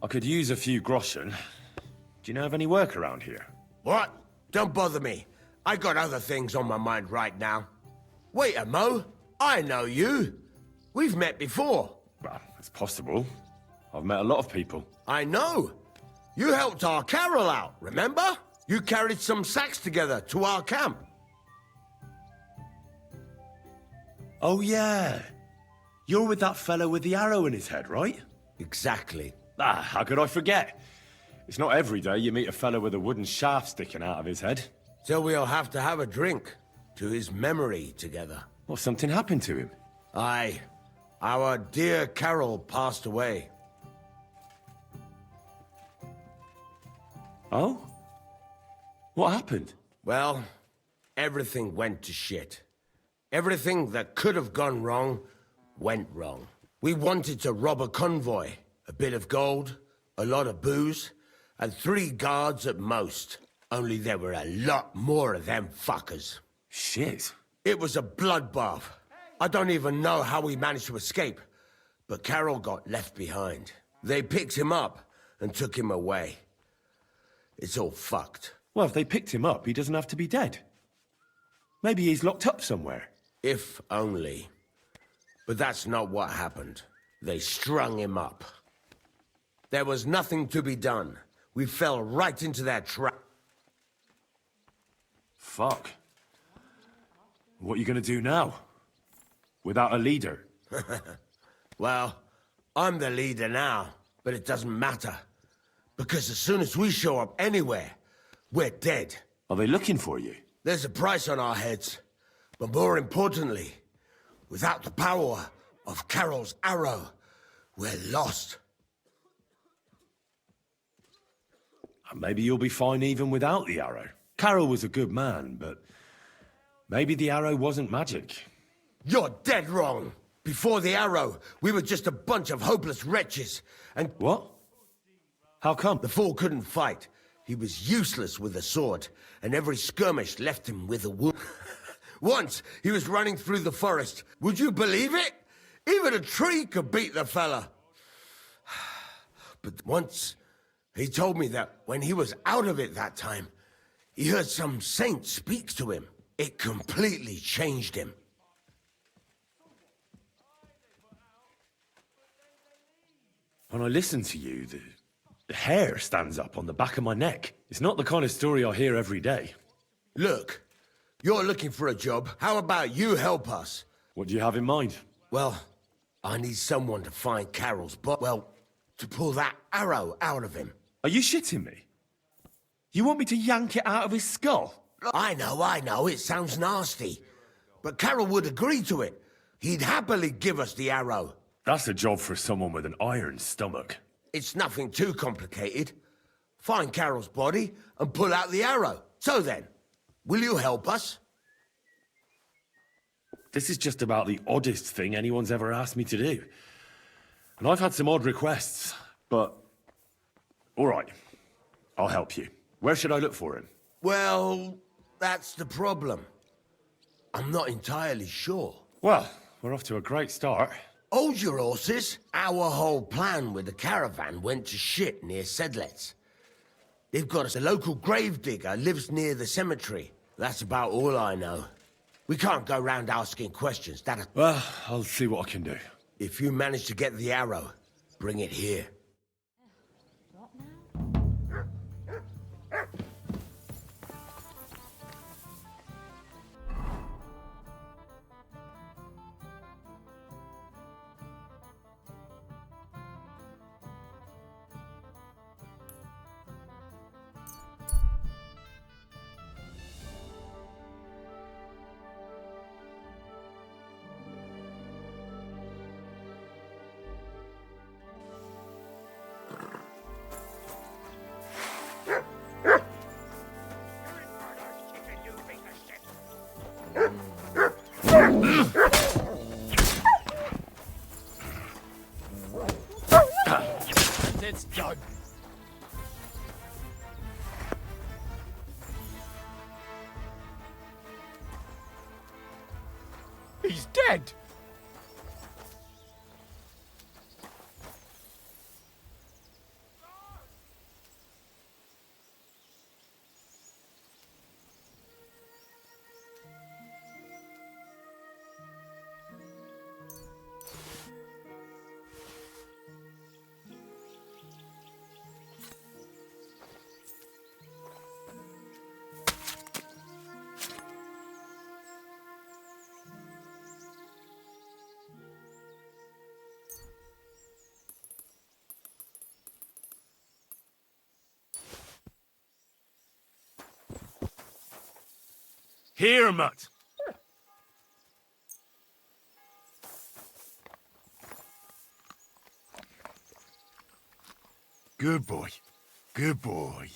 I could use a few groschen. Do you know of any work around here? What? Don't bother me. I got other things on my mind right now. Wait a mo. I know you. We've met before. Well, it's possible. I've met a lot of people. I know. You helped our Carol out, remember? You carried some sacks together to our camp. Oh, yeah. You're with that fellow with the arrow in his head, right? Exactly. Ah, how could I forget? It's not every day you meet a fellow with a wooden shaft sticking out of his head. So we'll have to have a drink to his memory together. Well, something happened to him. Aye. Our dear Carol passed away. Oh? What happened? Well, everything went to shit. Everything that could have gone wrong, went wrong. We wanted to rob a convoy. A bit of gold, a lot of booze, and 3 guards at most. Only there were a lot more of them fuckers. Shit. It was a bloodbath. I don't even know how we managed to escape, but Carol got left behind. They picked him up and took him away. It's all fucked. Well, if they picked him up, he doesn't have to be dead. Maybe he's locked up somewhere. If only. But that's not what happened. They strung him up. There was nothing to be done. We fell right into their trap. Fuck. What are you gonna do now? Without a leader? Well, I'm the leader now, but it doesn't matter. Because as soon as we show up anywhere, we're dead. Are they looking for you? There's a price on our heads. But more importantly, without the power of Carol's arrow, we're lost. Maybe you'll be fine even without the arrow. Carol was a good man, but maybe the arrow wasn't magic. You're dead wrong. Before the arrow, we were just a bunch of hopeless wretches. And What? How come? the fool couldn't fight. He was useless with a sword, and every skirmish left him with a wound. Once, he was running through the forest. Would you believe it? Even a tree could beat the fella. But once, he told me that when he was out of it that time, he heard some saint speak to him. It completely changed him. When I listen to you, the hair stands up on the back of my neck. It's not the kind of story I hear every day. Look, you're looking for a job. How about you help us? What do you have in mind? Well, I need someone to find Carol's body. Well, to pull that arrow out of him. Are you shitting me? You want me to yank it out of his skull? I know, it sounds nasty. But Carol would agree to it. He'd happily give us the arrow. That's a job for someone with an iron stomach. It's nothing too complicated. Find Carol's body and pull out the arrow. So then, will you help us? This is just about the oddest thing anyone's ever asked me to do. And I've had some odd requests, but... all right, I'll help you. Where should I look for him? Well, that's the problem. I'm not entirely sure. Well, we're off to a great start. Hold your horses. Our whole plan with the caravan went to shit near Sedlets. They've got us a local gravedigger lives near the cemetery. That's about all I know. We can't go round asking questions. Well, I'll see what I can do. If you manage to get the arrow, bring it here. It's done. He's dead. Here, mutt. Good boy. Good boy.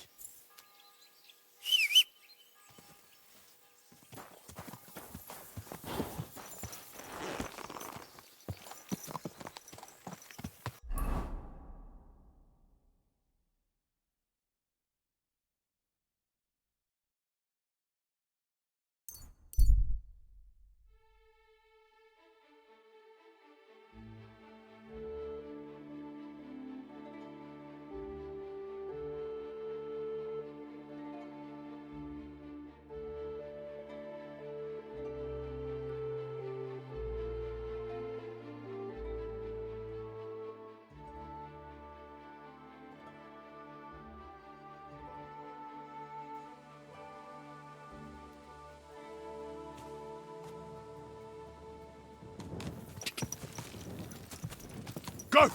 Go!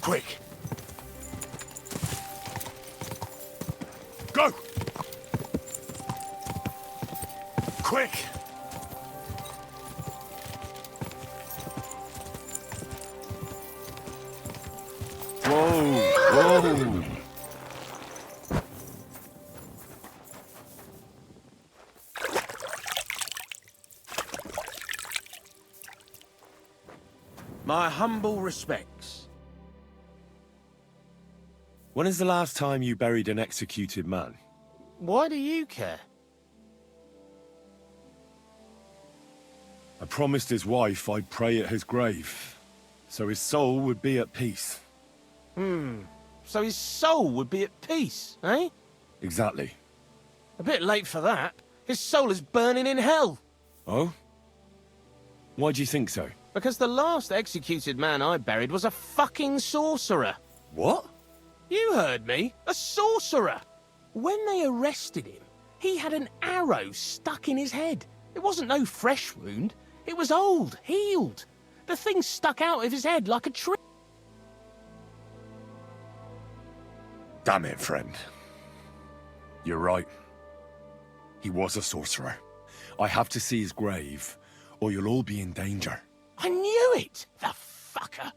Quick! Go! Quick! Whoa! Whoa! My humble respects. When is the last time you buried an executed man? Why do you care? I promised his wife I'd pray at his grave, so his soul would be at peace. So his soul would be at peace, eh? Exactly. A bit late for that. His soul is burning in hell. Oh? Why do you think so? Because the last executed man I buried was a fucking sorcerer. What? You heard me. A sorcerer. When they arrested him, he had an arrow stuck in his head. It wasn't no fresh wound. It was old, healed. The thing stuck out of his head like a tree. Damn it, friend. You're right. He was a sorcerer. I have to see his grave, or you'll all be in danger. I knew it, the fucker.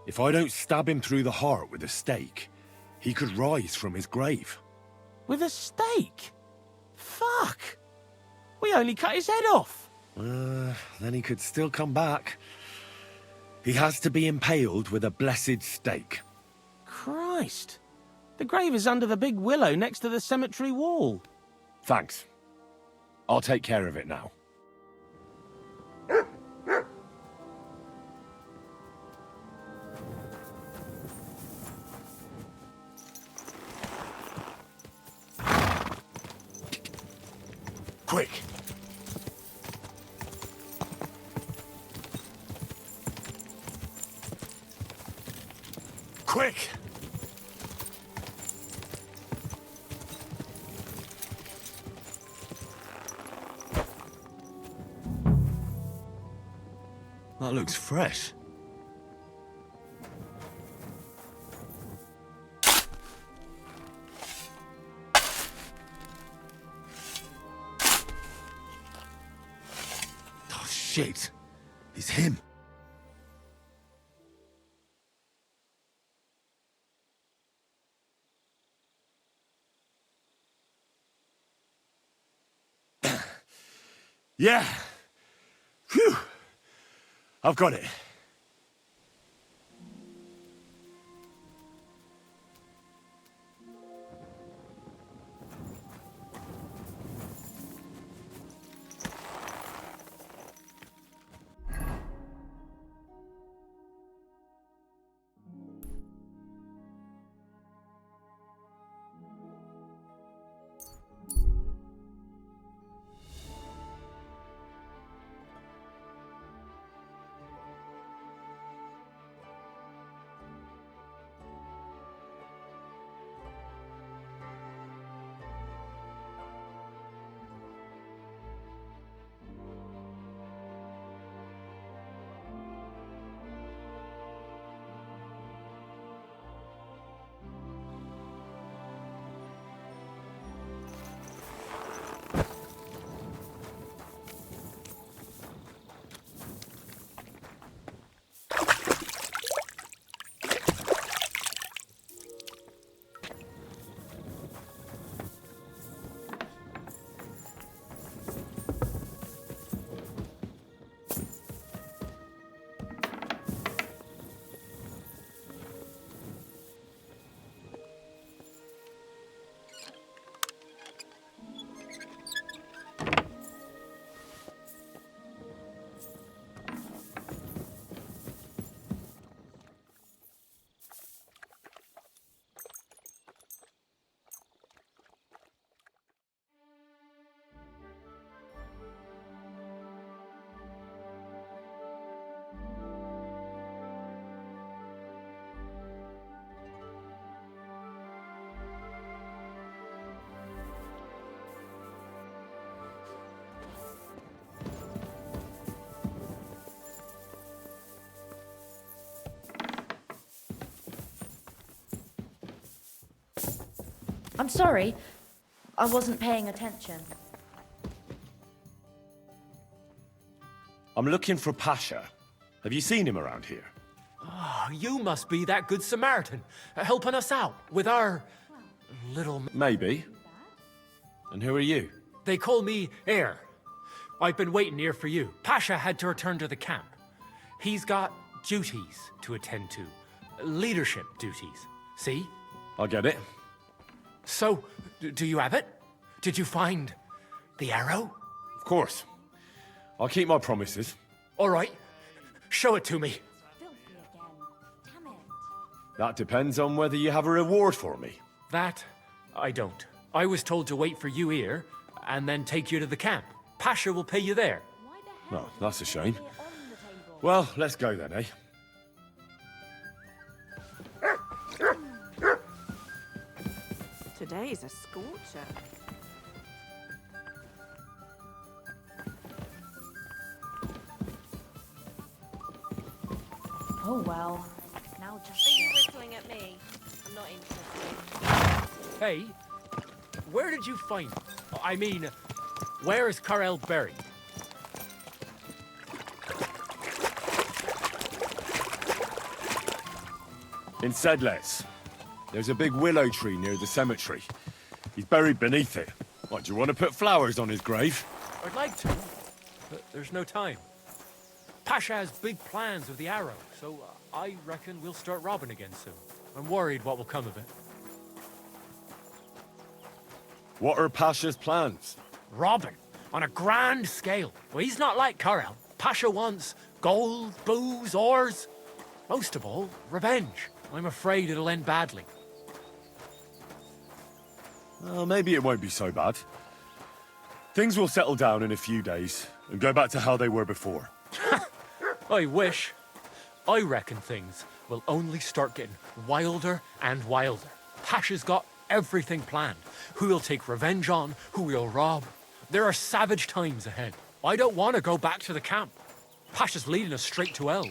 If I don't stab him through the heart with a stake, he could rise from his grave. With a stake? Fuck. We only cut his head off. Then he could still come back. He has to be impaled with a blessed stake. Christ. The grave is under the big willow next to the cemetery wall. Thanks. I'll take care of it now. Quick! Quick! That looks fresh. Oh, shit. It's him. Yeah. Phew. I've got it. I'm sorry. I wasn't paying attention. I'm looking for Pasha. Have you seen him around here? Oh, you must be that good Samaritan, helping us out with our little... Maybe. And who are you? They call me Heir. I've been waiting here for you. Pasha had to return to the camp. He's got duties to attend to. Leadership duties. See? I get it. So, do you have it? Did you find the arrow? Of course. I'll keep my promises. All right. Show it to me. Filthy again. Damn it. That depends on whether you have a reward for me. That, I don't. I was told to wait for you here, and then take you to the camp. Pasha will pay you there. Why the hell? Oh, that's a shame. Is it on the table? Well, let's go then, eh? Today's a scorcher. Oh well. Now just. Are you whistling at me? I'm not interested. Hey, where did you find... I mean, where is Karel buried? In Sedles. There's a big willow tree near the cemetery. He's buried beneath it. What, do you want to put flowers on his grave? I'd like to, but there's no time. Pasha has big plans with the arrow, so I reckon we'll start robbing again soon. I'm worried what will come of it. What are Pasha's plans? Robbing on a grand scale. Well, he's not like Karel. Pasha wants gold, booze, ores. Most of all, revenge. I'm afraid it'll end badly. Well, maybe it won't be so bad. Things will settle down in a few days and go back to how they were before. I wish. I reckon things will only start getting wilder and wilder. Pasha's got everything planned. Who he'll take revenge on, who he'll rob. There are savage times ahead. I don't want to go back to the camp. Pasha's leading us straight to hell.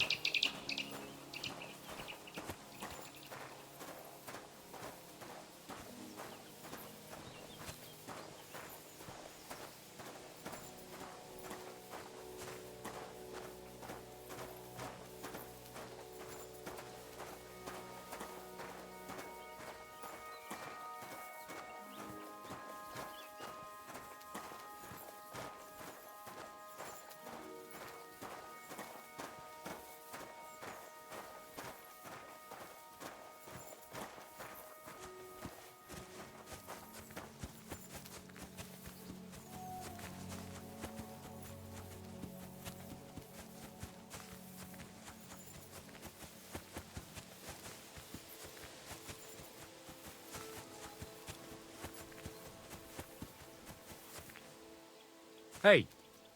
Hey,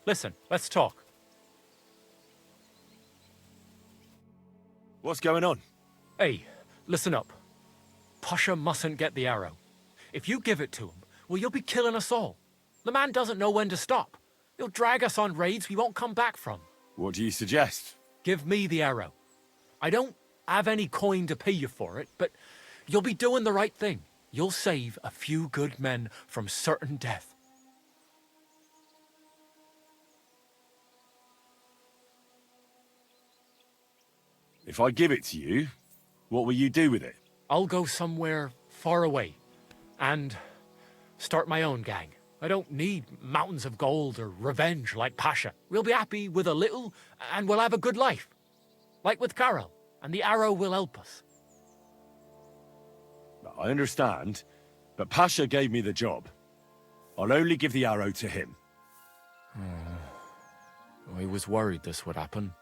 listen, let's talk. What's going on? Hey, listen up. Pasha mustn't get the arrow. If you give it to him, well, you'll be killing us all. The man doesn't know when to stop. He'll drag us on raids we won't come back from. What do you suggest? Give me the arrow. I don't have any coin to pay you for it, but you'll be doing the right thing. You'll save a few good men from certain death. If I give it to you, what will you do with it? I'll go somewhere far away and start my own gang. I don't need mountains of gold or revenge like Pasha. We'll be happy with a little and we'll have a good life. Like with Karel, and the arrow will help us. I understand, but Pasha gave me the job. I'll only give the arrow to him. I was worried this would happen.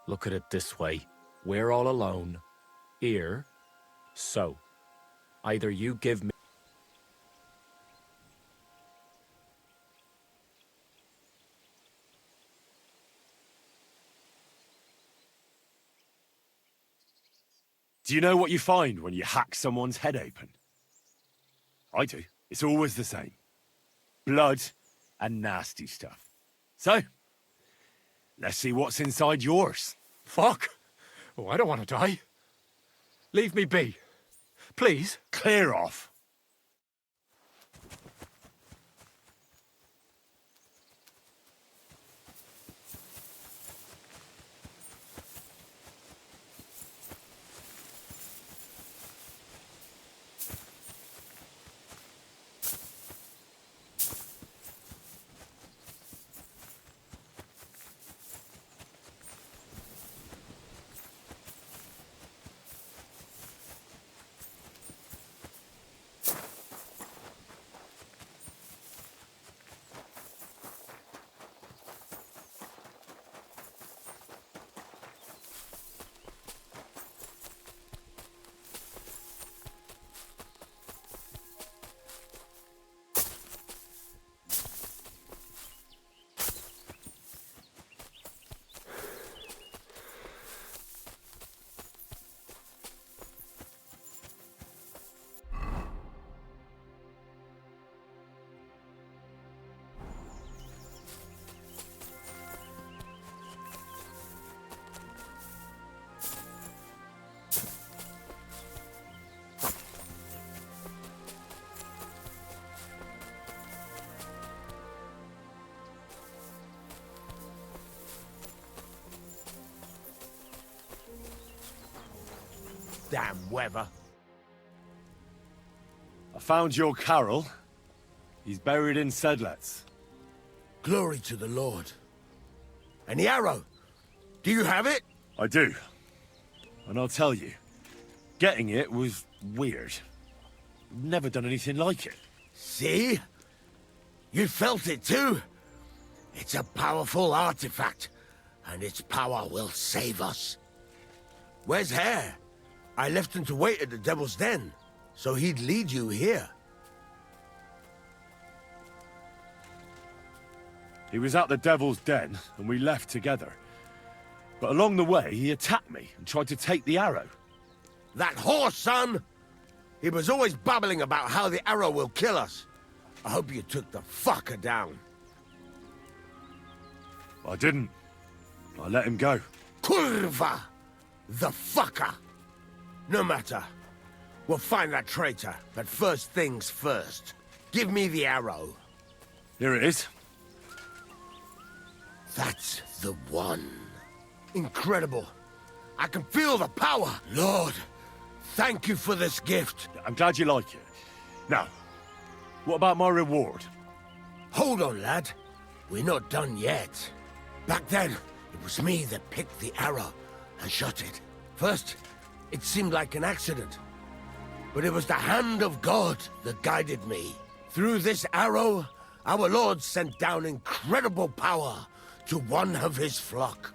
Look at it this way. We're all alone. Here. So. Either you give me... Do you know what you find when you hack someone's head open? I do. It's always the same. Blood and nasty stuff. So, let's see what's inside yours. Fuck! Oh, I don't want to die. Leave me be. Please? Clear off. Damn weather. I found your Carol. He's buried in Sedlets. Glory to the Lord. And the arrow? Do you have it? I do. And I'll tell you, getting it was weird. Never done anything like it. See? You felt it too? It's a powerful artifact, and its power will save us. Where's Hare? I left him to wait at the Devil's Den, so he'd lead you here. He was at the Devil's Den, and we left together. But along the way, he attacked me and tried to take the arrow. That horse, son! He was always babbling about how the arrow will kill us. I hope you took the fucker down. I didn't. I let him go. Kurva! The fucker! No matter. We'll find that traitor, but first things first. Give me the arrow. Here it is. That's the one. Incredible. I can feel the power. Lord, thank you for this gift. I'm glad you like it. Now, what about my reward? Hold on, lad. We're not done yet. Back then, it was me that picked the arrow and shot it. First, it seemed like an accident. But it was the hand of God that guided me. Through this arrow, our Lord sent down incredible power to one of his flock.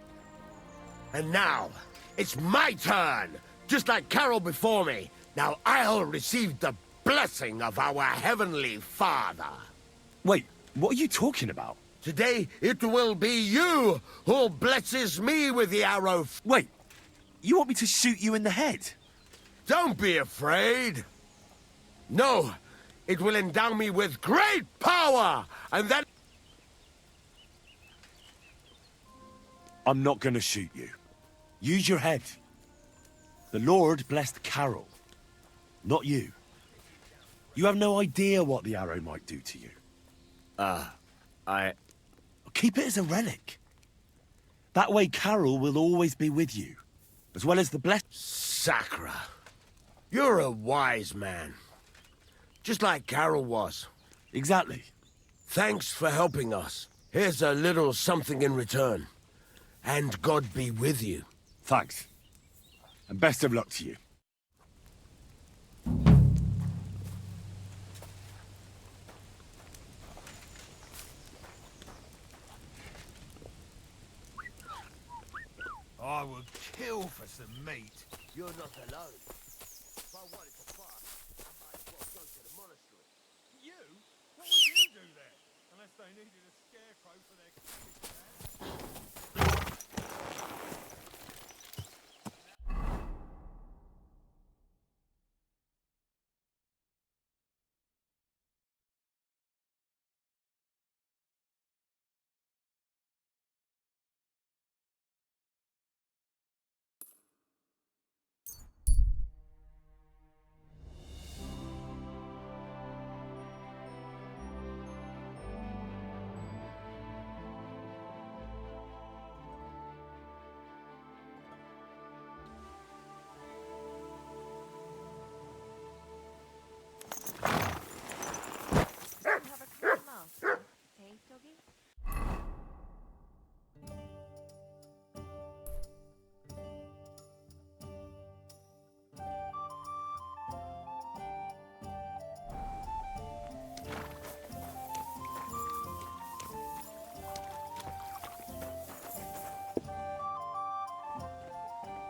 And now, it's my turn! Just like Carol before me, now I'll receive the blessing of our Heavenly Father. Wait, what are you talking about? Today, it will be you who blesses me with the arrow. Wait, you want me to shoot you in the head? Don't be afraid. No, it will endow me with great power, and then... I'm not gonna shoot you. Use your head. The Lord blessed Carol, not you. You have no idea what the arrow might do to you. Keep it as a relic. That way Carol will always be with you, as well as the blessed... Sacra. You're a wise man. Just like Carol was. Exactly. Thanks for helping us. Here's a little something in return. And God be with you. Thanks. And best of luck to you. I would kill for some meat. You're not alone. If I wanted to fast, I might as well go to the monastery. You? What would you do there? Unless they needed a scarecrow for their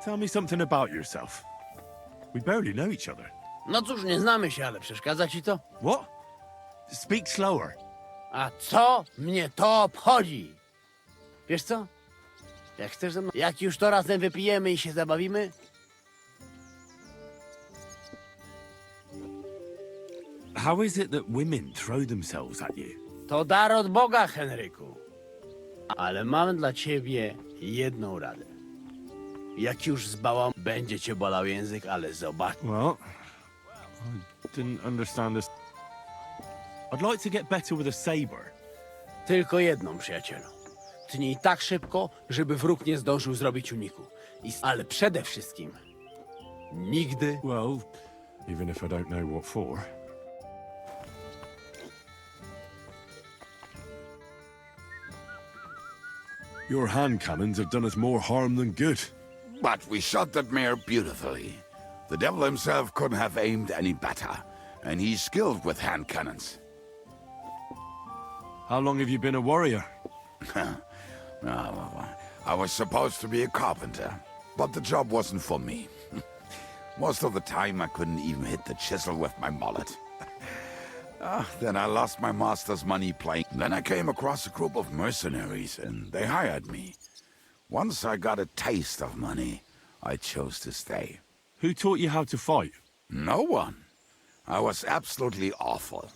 Tell me something about yourself. We barely know each other. No cóż, nie znamy się, ale przeszkadza ci to? What? Speak slower. A co mnie to obchodzi? Wiesz co? Jak chcesz ze mną... Jak już to razem wypijemy i się zabawimy? How is it that women throw themselves at you? To dar od Boga, Henryku. Ale mam dla ciebie jedną radę. Jak już zbałam, będzie cię bolał język, ale zobacz. Well, I didn't understand this. I'd like to get better with a saber. Tylko jedną, przyjacielu. Tnij tak szybko, żeby wróg nie zdążył zrobić uniku. Ale przede wszystkim nigdy... Well, even if I don't know what for. Your hand cannons have done us more harm than good. But we shot that mare beautifully. The devil himself couldn't have aimed any better, and he's skilled with hand cannons. How long have you been a warrior? I was supposed to be a carpenter, but the job wasn't for me. Most of the time I couldn't even hit the chisel with my mallet. Then I lost my master's money playing. Then I came across a group of mercenaries, and they hired me. Once I got a taste of money, I chose to stay. Who taught you how to fight? No one. I was absolutely awful.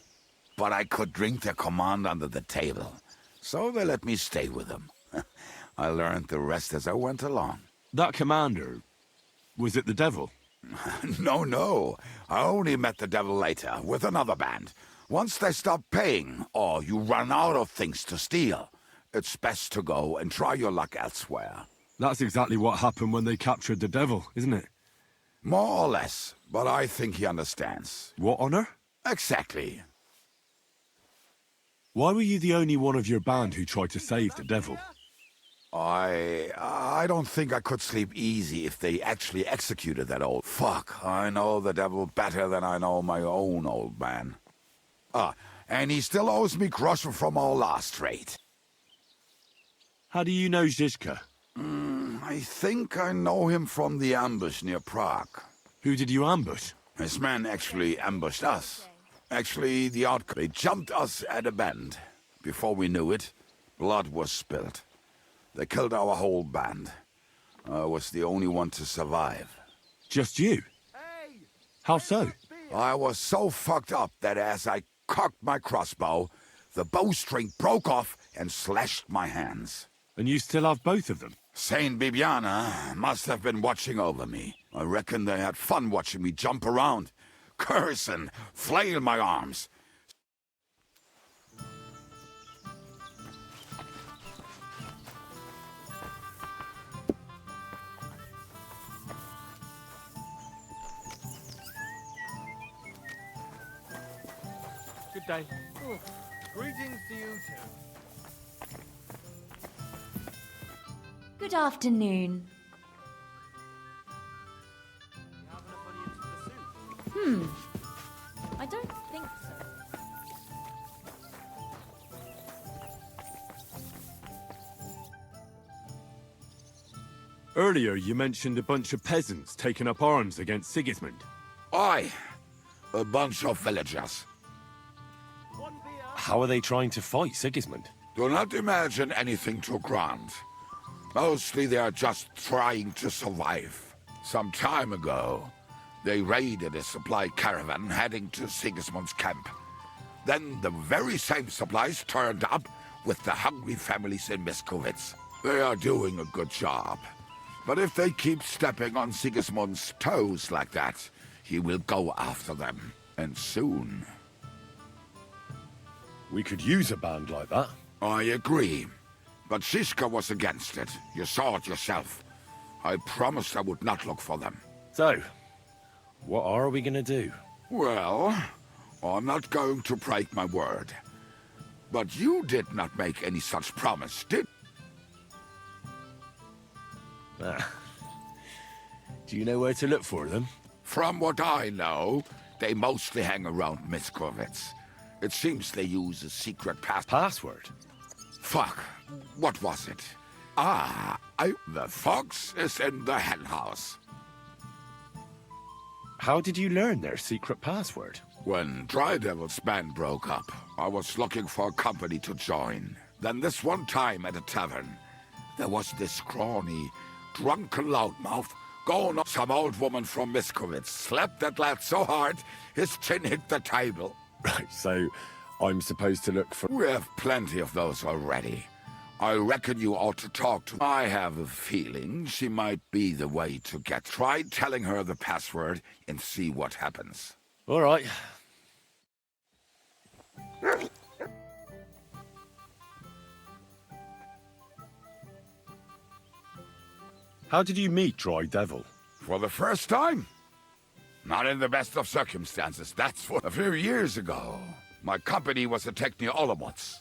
But I could drink their command under the table, so they let me stay with them. I learned the rest as I went along. That commander, was it the devil? No. I only met the devil later, with another band. Once they stop paying, or you run out of things to steal, it's best to go and try your luck elsewhere. That's exactly what happened when they captured the devil, isn't it? More or less, but I think he understands. What honor? Exactly. Why were you the only one of your band who tried to save the devil? I don't think I could sleep easy if they actually executed that old fuck. I know the devil better than I know my own old man. And he still owes me groschen from our last trade. How do you know Zizka? I think I know him from the ambush near Prague. Who did you ambush? His men actually ambushed us. Actually, they jumped us at a bend. Before we knew it, blood was spilled. They killed our whole band. I was the only one to survive. Just you? How so? I was so fucked up that as I cocked my crossbow, the bowstring broke off and slashed my hands. And you still have both of them? Saint Bibiana must have been watching over me. I reckon they had fun watching me jump around, curse and flail my arms. Good day. Greetings to you too. Good afternoon. I don't think so. Earlier, you mentioned a bunch of peasants taking up arms against Sigismund. Aye, a bunch of villagers. How are they trying to fight Sigismund? Do not imagine anything too grand. Mostly they are just trying to survive. Some time ago, they raided a supply caravan heading to Sigismund's camp. Then the very same supplies turned up with the hungry families in Miskovitz. They are doing a good job. But if they keep stepping on Sigismund's toes like that, he will go after them. And soon. We could use a band like that. I agree. But Zizka was against it. You saw it yourself. I promised I would not look for them. So, what are we gonna do? Well, I'm not going to break my word. But you did not make any such promise, did? Do you know where to look for them? From what I know, they mostly hang around Miskovitz. It seems they use a secret password. Password? Fuck. What was it? The fox is in the henhouse. How did you learn their secret password? When Dry Devil's band broke up, I was looking for a company to join. Then this one time at a tavern, there was this scrawny, drunken loudmouth going on. Some old woman from Miskovitz slapped that lad so hard, his chin hit the table. Right, so I'm supposed to look for... We have plenty of those already. I reckon you ought to talk to... I have a feeling she might be the way to get... Try telling her the password and see what happens. All right. How did you meet Dry Devil? For the first time? Not in the best of circumstances, that's for a few years ago. My company was attacked near Olomouc,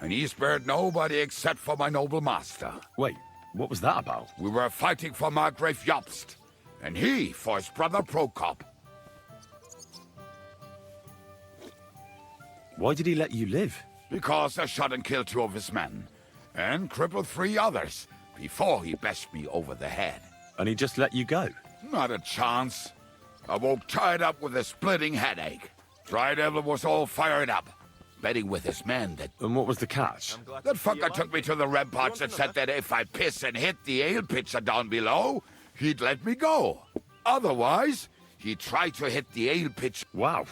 and he spared nobody except for my noble master. Wait, what was that about? We were fighting for Margrave Jobst, and he for his brother Prokop. Why did he let you live? Because I shot and killed 2 of his men, and crippled 3 others, before he bashed me over the head. And he just let you go? Not a chance. I woke tied up with a splitting headache. Dry Devil was all fired up, betting with his men that... And what was the catch? That fucker took me to the ramparts and said that if I piss and hit the ale pitcher down below, he'd let me go. Otherwise, he'd try to hit the ale pitcher. Wow.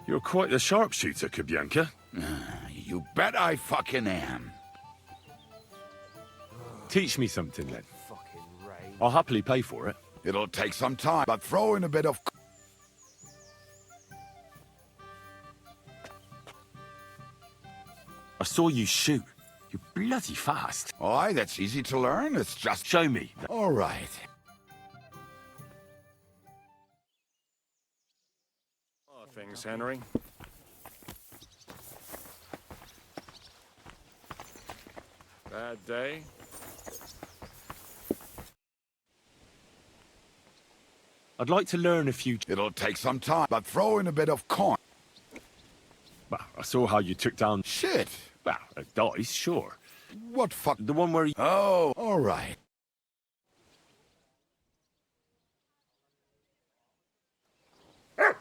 You're quite the sharpshooter, Kubyanka. You bet I fucking am. Teach me something, then. I'll happily pay for it. It'll take some time, but throw in a bit of... I saw you shoot. You're bloody fast. Aye, that's easy to learn. It's just... Show me. All right. Things, Henry. Bad day. I'd like to learn a few... It'll take some time, but throw in a bit of coin. Well, I saw how you took down... Shit. Well, a dice, sure. What fuck? The one where you... Oh, all right. Bit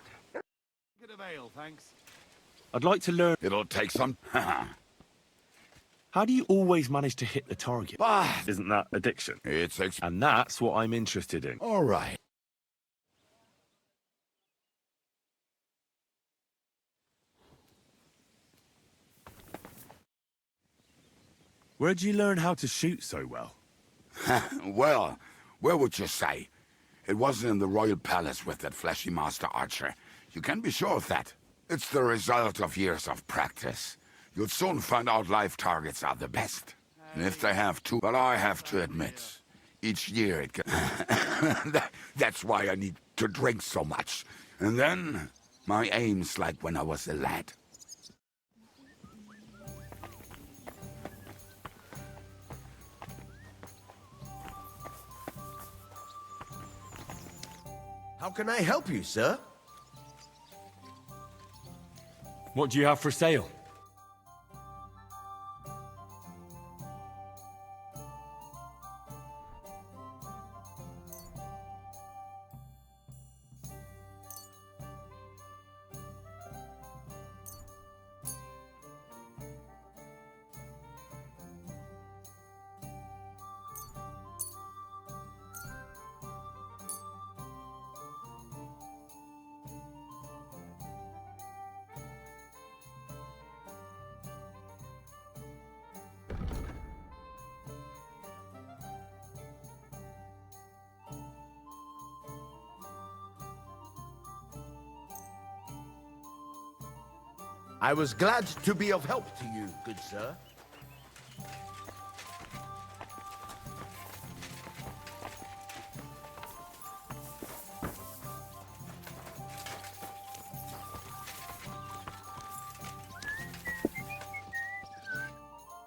of ale, thanks. I'd like to learn... It'll take some... How do you always manage to hit the target? Bah, Isn't that addiction? it's... And that's what I'm interested in. All right. Where'd you learn how to shoot so well? Well, where would you say? It wasn't in the royal palace with that flashy master archer. You can be sure of that. It's the result of years of practice. You'll soon find out live targets are the best. And if they have to, but I have to admit, each year it gets... That's why I need to drink so much. And then, my aim's like when I was a lad. How can I help you, sir? What do you have for sale? I was glad to be of help to you, good sir.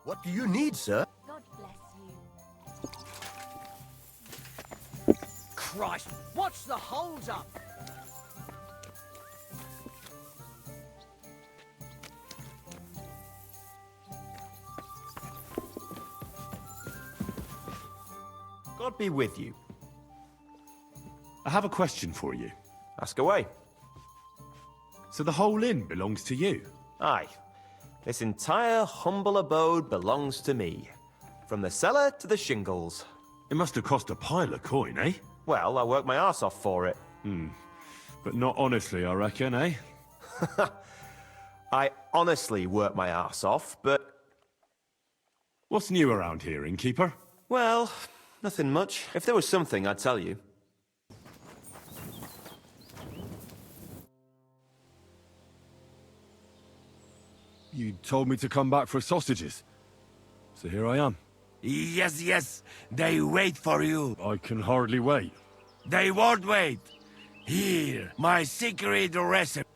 What do you need, sir? God bless you. Christ, what's the hold up? God be with you. I have a question for you. Ask away. So the whole inn belongs to you? Aye. This entire humble abode belongs to me. From the cellar to the shingles. It must have cost a pile of coin, eh? Well, I worked my arse off for it. But not honestly, I reckon, eh? I honestly worked my arse off, but... What's new around here, innkeeper? Well, nothing much. If there was something, I'd tell you. You told me to come back for sausages. So here I am. Yes, yes, they wait for you. I can hardly wait. They won't wait. Here, my secret recipe.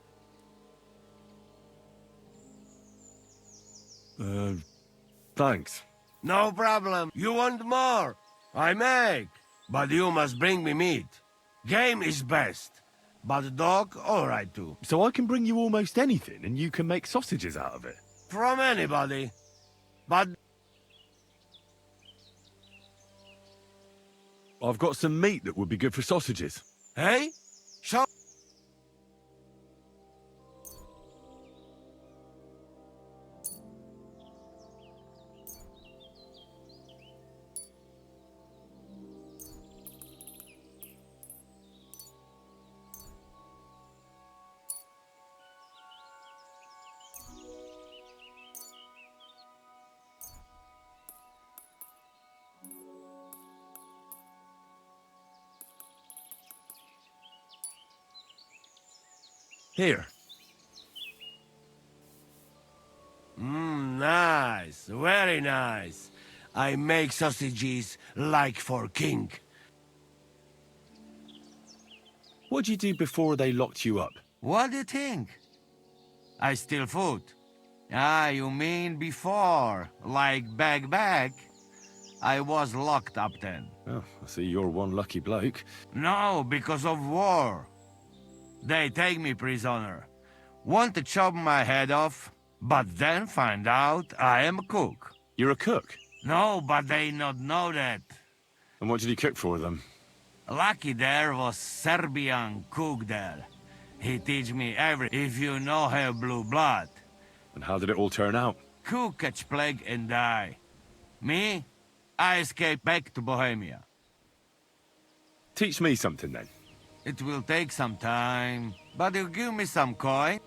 Thanks. No problem. You want more? I make. But you must bring me meat. Game is best. But dog, all right too. So I can bring you almost anything and you can make sausages out of it? From anybody. But I've got some meat that would be good for sausages. hey? Show. Here. Nice. Very nice. I make sausages like for king. What'd you do before they locked you up? What do you think? I steal food. Ah, you mean before, like back? I was locked up then. Oh, I see you're one lucky bloke. No, because of war. They take me prisoner. Want to chop my head off, but then find out I am a cook. You're a cook? No, but they not know that. And what did you cook for them? Lucky there was Serbian cook there. He teach me if you know have blue blood. And how did it all turn out? Cook catch plague and die. Me? I escape back to Bohemia. Teach me something then. It will take some time, but you give me some coin.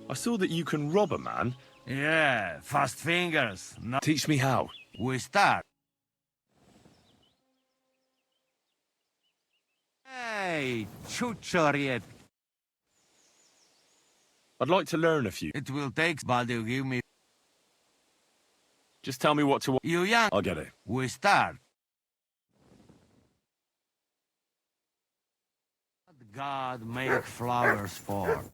I saw that you can rob a man. Yeah, fast fingers. No, Teach me how. we start. Hey, chuchoriet. I'd like to learn a few. It will take, but you give me. Just tell me what to... You young. I'll get it. We start. What God make flowers for?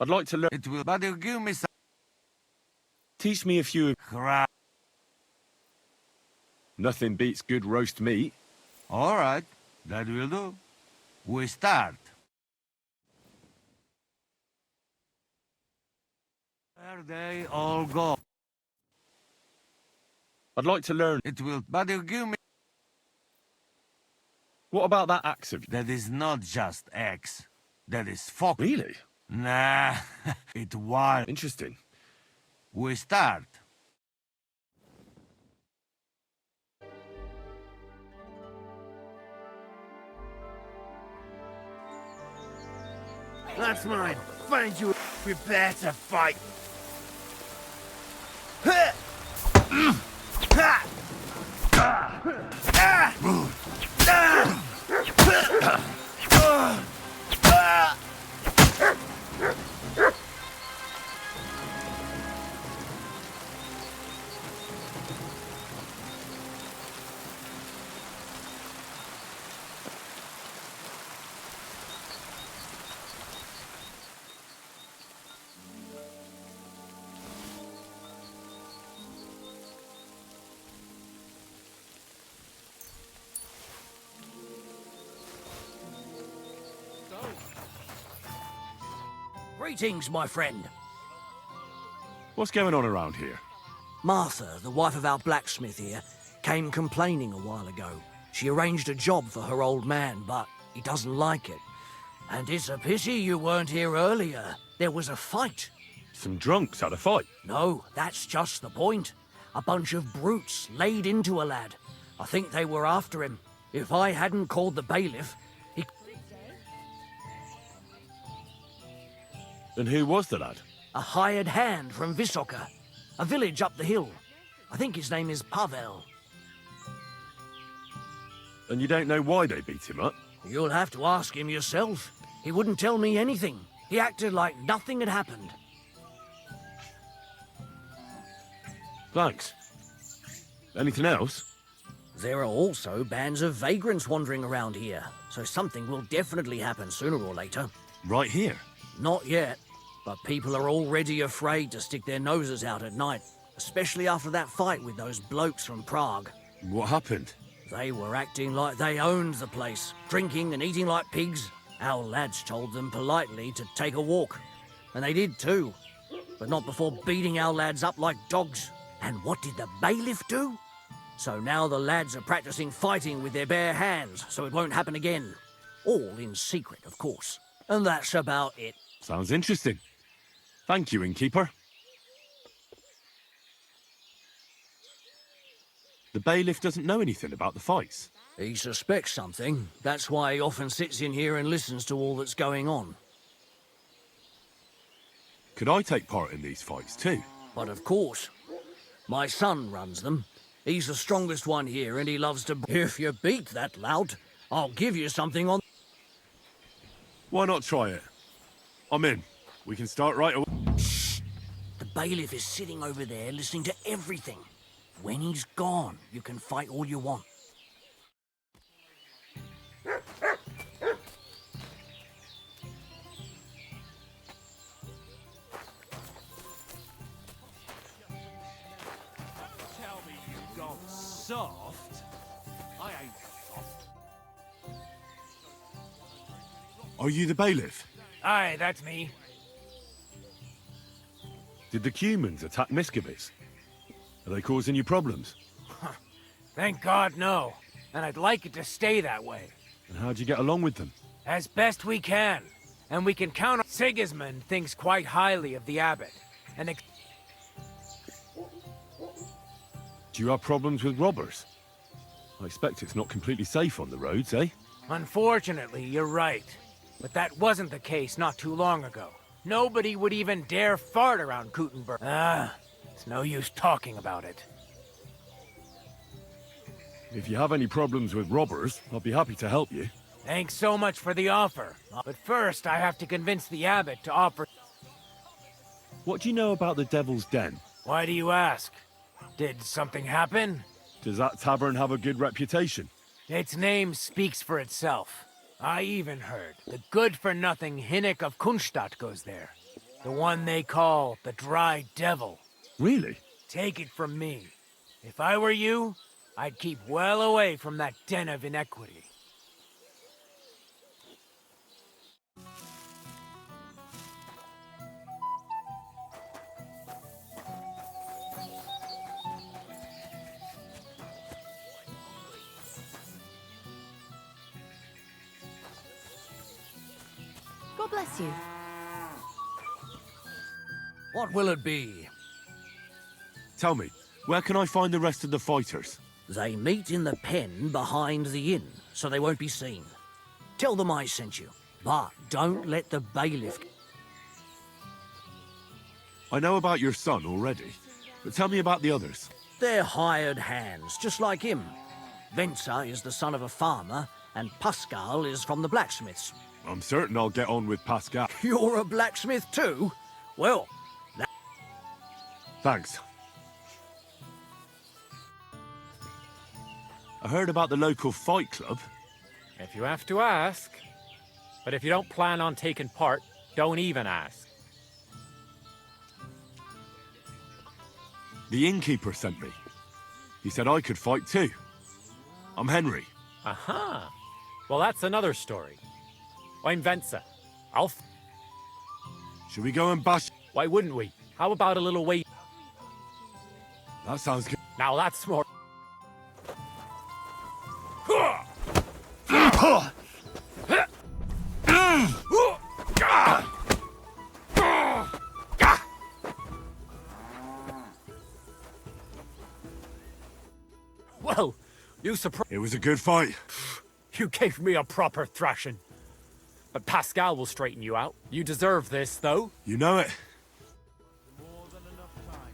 I'd like to learn... It will, but you give me some Teach me a few... crap. Nothing beats good roast meat. All right, that will do. We start. Where they all go? I'd like to learn... It will, but you give me. What about that axe of... That is not just X. That is fuck. Really? Nah, it was. Interesting. We start. That's mine. Find you. Prepare to fight. Greetings, my friend. What's going on around here? Martha, the wife of our blacksmith here, came complaining a while ago. She arranged a job for her old man, but he doesn't like it. And it's a pity you weren't here earlier. There was a fight. Some drunks had a fight. No, that's just the point. A bunch of brutes laid into a lad. I think they were after him. If I hadn't called the bailiff, he... And who was the lad? A hired hand from Vysoka, a village up the hill. I think his name is Pavel. And you don't know why they beat him up? You'll have to ask him yourself. He wouldn't tell me anything. He acted like nothing had happened. Thanks. Anything else? There are also bands of vagrants wandering around here, so something will definitely happen sooner or later. Right here? Not yet, but people are already afraid to stick their noses out at night, especially after that fight with those blokes from Prague. What happened? They were acting like they owned the place, drinking and eating like pigs. Our lads told them politely to take a walk, and they did too, but not before beating our lads up like dogs. And what did the bailiff do? So now the lads are practicing fighting with their bare hands, so it won't happen again. All in secret, of course. And that's about it. Sounds interesting. Thank you, innkeeper. The bailiff doesn't know anything about the fights. He suspects something. That's why he often sits in here and listens to all that's going on. Could I take part in these fights too? But of course. My son runs them. He's the strongest one here and he loves to... If you beat that lout, I'll give you something on... Why not try it? I'm in. We can start right away. Shh! The bailiff is sitting over there listening to everything. When he's gone, you can fight all you want. Tell me you gone soft. I ain't soft. Are you the bailiff? Aye, that's me. Did the humans attack Miscavige? Are they causing you problems? Thank God, no. And I'd like it to stay that way. And how'd you get along with them? As best we can. And we can count on... Sigismund thinks quite highly of the abbot. And Do you have problems with robbers? I expect it's not completely safe on the roads, eh? unfortunately, you're right. But that wasn't the case not too long ago. Nobody would even dare fart around Gutenberg. It's no use talking about it. If you have any problems with robbers, I'll be happy to help you. Thanks so much for the offer. But first, I have to convince the abbot to offer... What do you know about the Devil's Den? Why do you ask? Did something happen? Does that tavern have a good reputation? Its name speaks for itself. I even heard the good-for-nothing Hinnik of Kunstadt goes there. The one they call the Dry Devil. Really? Take it from me. If I were you, I'd keep well away from that den of inequity. God bless you. What will it be? Tell me, where can I find the rest of the fighters? They meet in the pen behind the inn, so they won't be seen. Tell them I sent you, but don't let the bailiff... I know about your son already, but tell me about the others. They're hired hands, just like him. Venza is the son of a farmer, and Pascal is from the blacksmiths. I'm certain I'll get on with Pascal. You're a blacksmith too? Well, Thanks. I heard about the local fight club. If you have to ask. But if you don't plan on taking part, don't even ask. The innkeeper sent me. He said I could fight too. I'm Henry. Aha. Well, that's another story. I'm Venza. Should we go and bash? Why wouldn't we? How about a little wait? That sounds good. Now that's more. Well, you surprised. It was a good fight. You gave me a proper thrashing. But Pascal will straighten you out. You deserve this, though. You know it. More than enough time.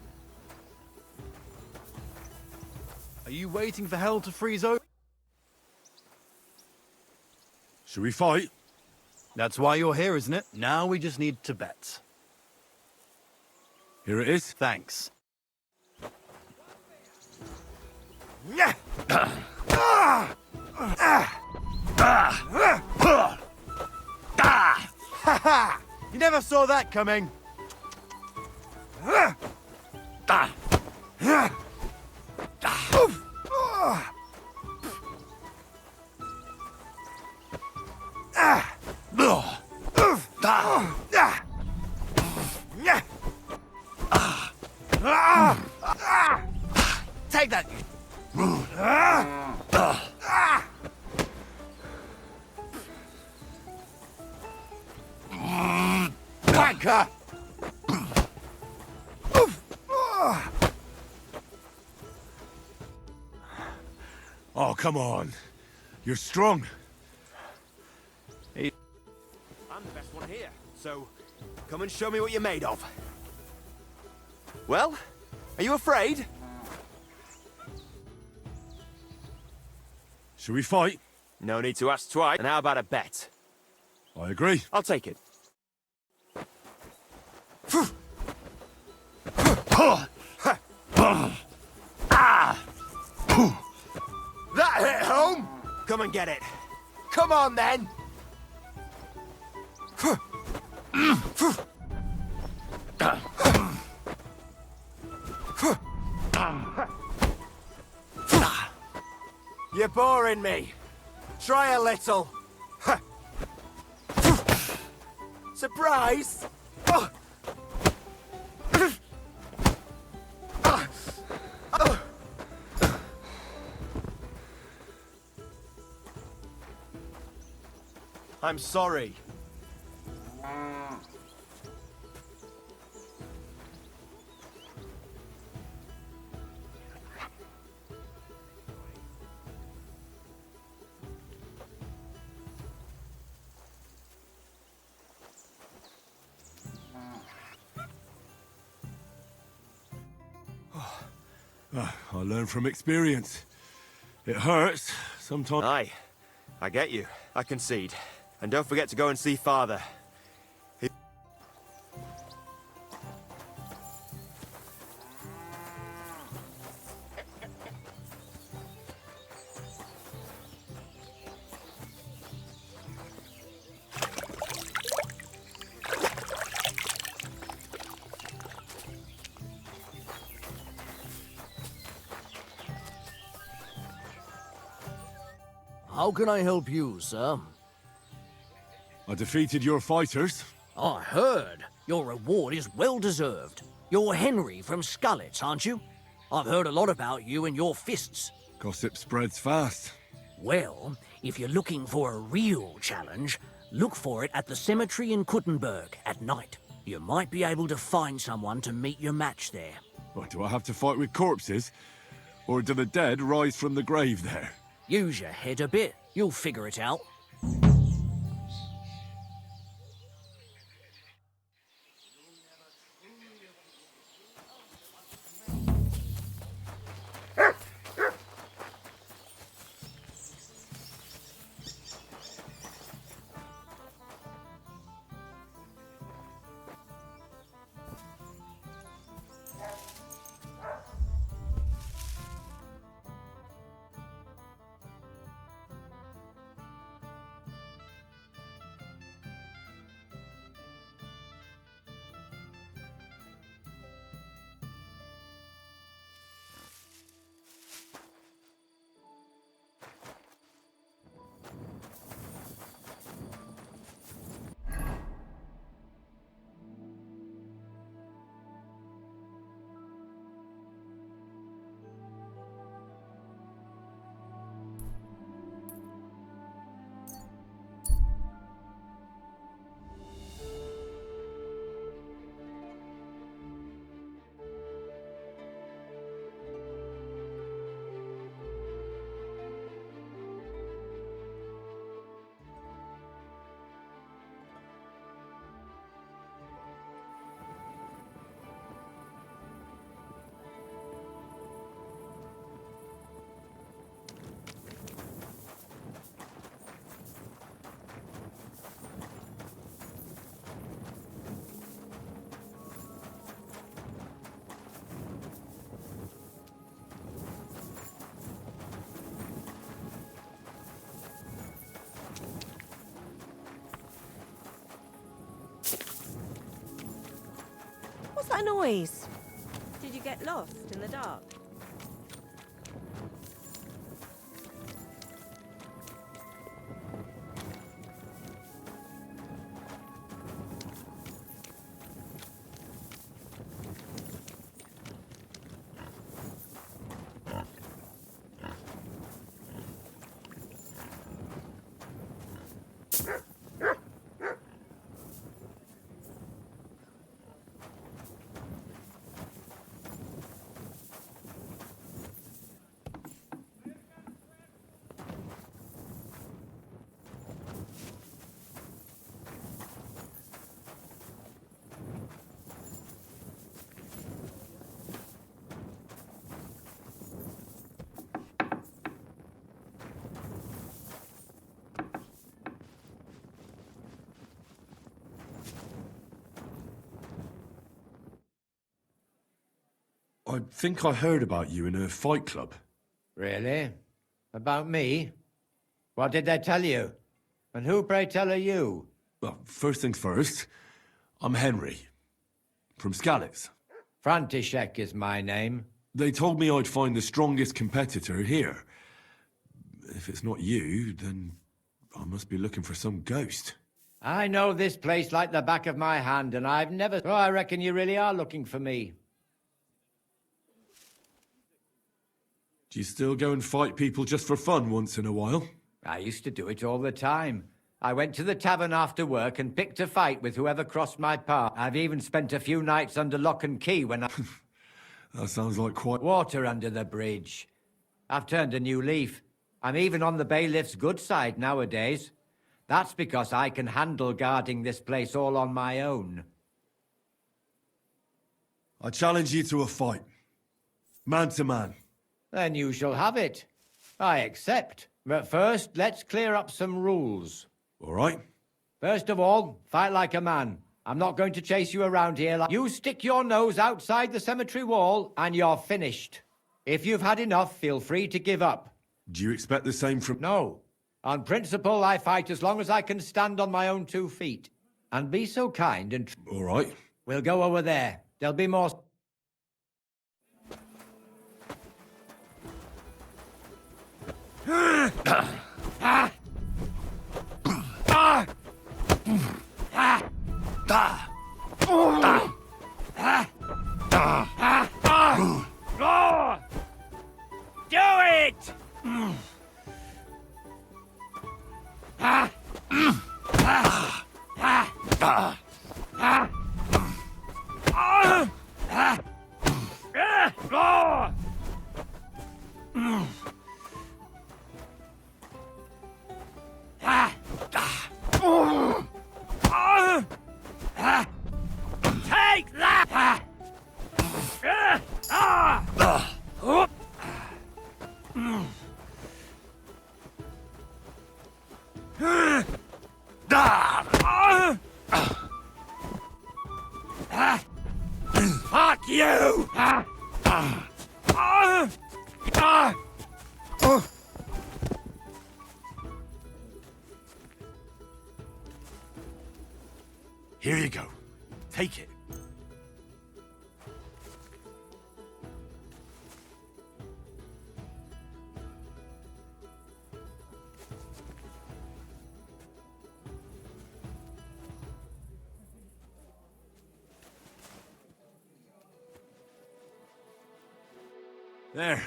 Are you waiting for hell to freeze over? Should we fight? That's why you're here, isn't it? Now we just need to bet. Here it is. Thanks. You never saw that coming. Take that. Wanker! Oh, come on. You're strong. I'm the best one here, so come and show me what you're made of. Well, are you afraid? Should we fight? No need to ask twice. And how about a bet? I agree. I'll take it. That hit home! Come and get it. Come on, then! You're boring me. Try a little. Surprise! I'm sorry. I learn from experience. It hurts sometimes. Aye, I get you. I concede. And don't forget to go and see Father. How can I help you, sir? I defeated your fighters. I heard. Your reward is well deserved. You're Henry from Scullets, aren't you? I've heard a lot about you and your fists. Gossip spreads fast. Well, if you're looking for a real challenge, look for it at the cemetery in Kuttenberg at night. You might be able to find someone to meet your match there. What, do I have to fight with corpses? Or do the dead rise from the grave there? Use your head a bit. You'll figure it out. that noise? Did you get lost in the dark? I think I heard about you in a fight club. Really? About me? What did they tell you? And who, pray tell, are you? Well, first things first, I'm Henry, from Scalitz. František is my name. They told me I'd find the strongest competitor here. If it's not you, then I must be looking for some ghost. I know this place like the back of my hand, and I've never... Oh, I reckon you really are looking for me. Do you still go and fight people just for fun once in a while? I used to do it all the time. I went to the tavern after work and picked a fight with whoever crossed my path. I've even spent a few nights under lock and key when I... That sounds like quite... Water under the bridge. I've turned a new leaf. I'm even on the bailiff's good side nowadays. That's because I can handle guarding this place all on my own. I challenge you to a fight. Man to man. Then you shall have it. I accept. But first, let's clear up some rules. All right. First of all, fight like a man. I'm not going to chase you around here like... You stick your nose outside the cemetery wall, and you're finished. If you've had enough, feel free to give up. Do you expect the same from... No. On principle, I fight as long as I can stand on my own 2 feet. And be so kind and... All right. We'll go over there. There'll be more... Do it! Take that! Fuck you! Here you go. Take it. There.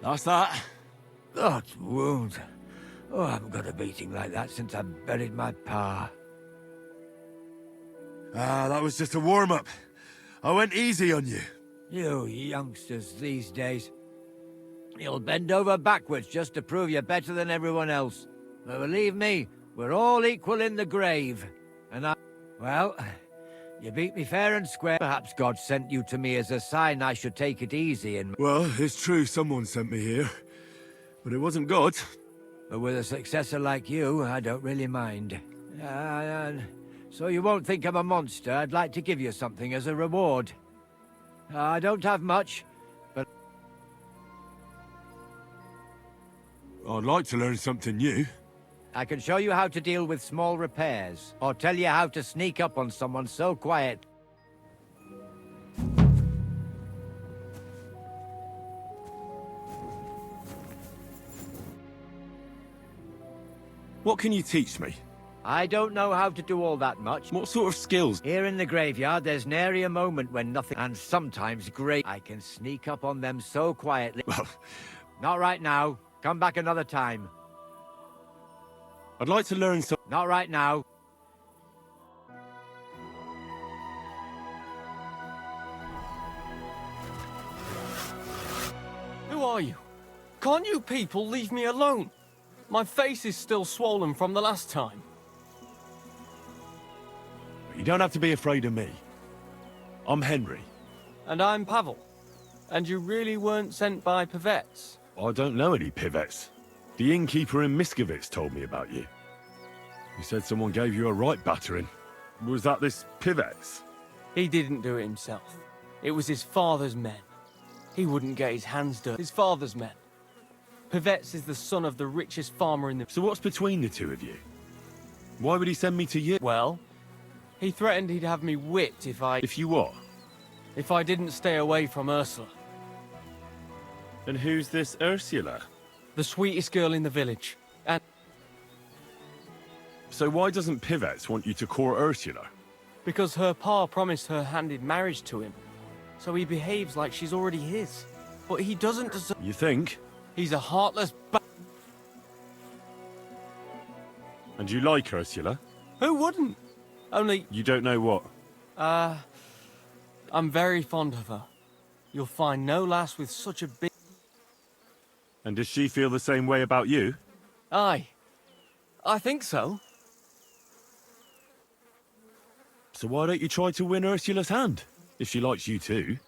That's that. God's wound. Oh, I haven't got a beating like that since I buried my pa. Ah, that was just a warm-up. I went easy on you. You youngsters these days. You'll bend over backwards just to prove you're better than everyone else. But believe me, we're all equal in the grave. And well, you beat me fair and square. Perhaps God sent you to me as a sign I should take it easy and... Well, it's true someone sent me here. But it wasn't God. But with a successor like you, I don't really mind. So you won't think I'm a monster. I'd like to give you something as a reward. I don't have much, but... I'd like to learn something new. I can show you how to deal with small repairs, or tell you how to sneak up on someone so quiet. What can you teach me? I don't know how to do all that much. What sort of skills? Here in the graveyard, there's nary a moment when nothing... And sometimes great... I can sneak up on them so quietly. Well, Not right now. Come back another time. I'd like to learn some... Not right now. Who are you? Can't you people leave me alone? My face is still swollen from the last time. You don't have to be afraid of me. I'm Henry. And I'm Pavel. And you really weren't sent by Pivets? I don't know any Pivets. The innkeeper in Miskovitz told me about you. He said someone gave you a right battering. Was that this Pivets? He didn't do it himself. It was his father's men. He wouldn't get his hands dirty. His father's men. Pivets is the son of the richest farmer in the... So what's between the two of you? Why would he send me to you? Well, he threatened he'd have me whipped if I... If you what? If I didn't stay away from Ursula. And who's this Ursula? The sweetest girl in the village. And... So why doesn't Pivets want you to court Ursula? Because her pa promised her hand in marriage to him. So he behaves like she's already his. But he doesn't deserve... You think? He's a heartless And you like Ursula? Who wouldn't? Only... You don't know what? I'm very fond of her. You'll find no lass with such a big... And does she feel the same way about you? Aye. I think so. So why don't you try to win Ursula's hand? If she likes you too.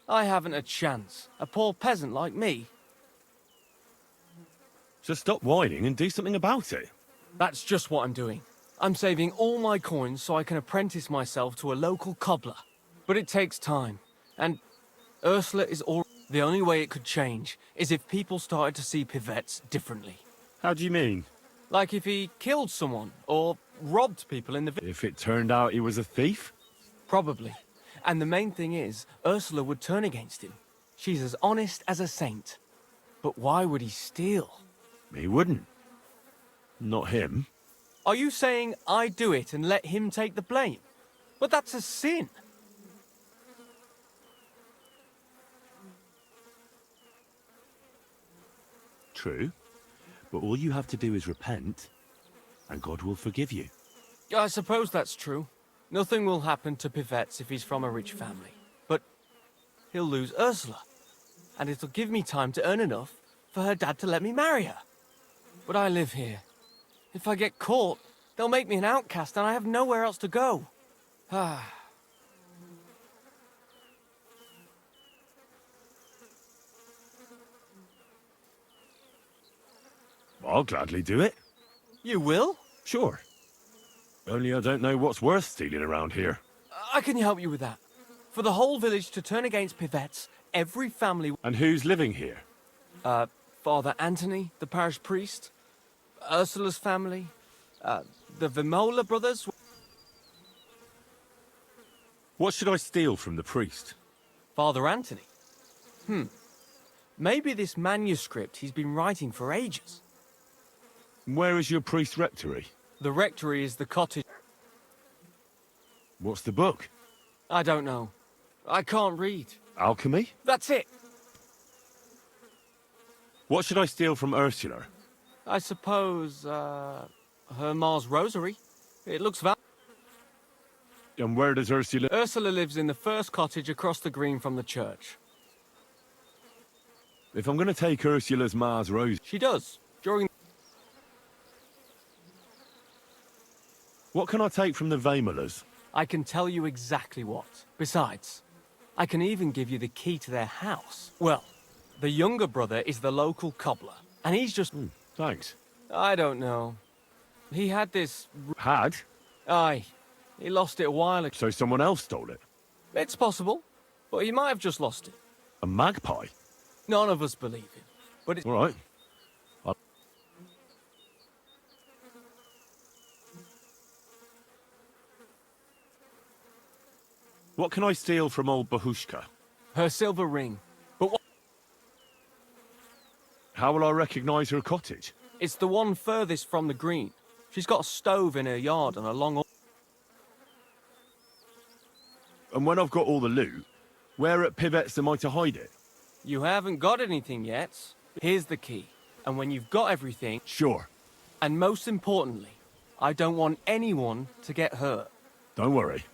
I haven't a chance. A poor peasant like me. So stop whining and do something about it. That's just what I'm doing. I'm saving all my coins so I can apprentice myself to a local cobbler. But it takes time. And Ursula is all... The only way it could change is if people started to see Pivets differently. How do you mean? Like if he killed someone or robbed people in the village. If it turned out he was a thief? Probably. And the main thing is, Ursula would turn against him. She's as honest as a saint. But why would he steal? He wouldn't. Not him. Are you saying I do it and let him take the blame? But that's a sin. True. But all you have to do is repent, and God will forgive you. I suppose that's true. Nothing will happen to Pivets if he's from a rich family. But he'll lose Ursula. And it'll give me time to earn enough for her dad to let me marry her. But I live here. If I get caught, they'll make me an outcast and I have nowhere else to go. Ah. I'll gladly do it. You will? Sure. Only I don't know what's worth stealing around here. I can help you with that. For the whole village to turn against Pivets, every family... And who's living here? Father Anthony, the parish priest, Ursula's family, the Vimola brothers. What should I steal from the priest? Father Anthony? Maybe this manuscript he's been writing for ages. Where is your priest rectory? The rectory is the cottage. What's the book? I don't know. I can't read. Alchemy? That's it. What should I steal from Ursula? I suppose, her Ma's rosary. It looks And where does Ursula... Ursula lives in the first cottage across the green from the church. If I'm going to take Ursula's Ma's rose... She does. During... What can I take from the Vimolas? I can tell you exactly what. Besides, I can even give you the key to their house. Well, the younger brother is the local cobbler, and he's just... Thanks. I don't know. He had this... Had? Aye. He lost it a while ago. So someone else stole it? It's possible, but he might have just lost it. A magpie? None of us believe him, but it's... All right. What can I steal from old Bahushka? Her silver ring. But what... How will I recognize her cottage? It's the one furthest from the green. She's got a stove in her yard and a long... And when I've got all the loot, where at Pivet's am I to hide it? You haven't got anything yet. Here's the key. And when you've got everything... Sure. And most importantly, I don't want anyone to get hurt. Don't worry.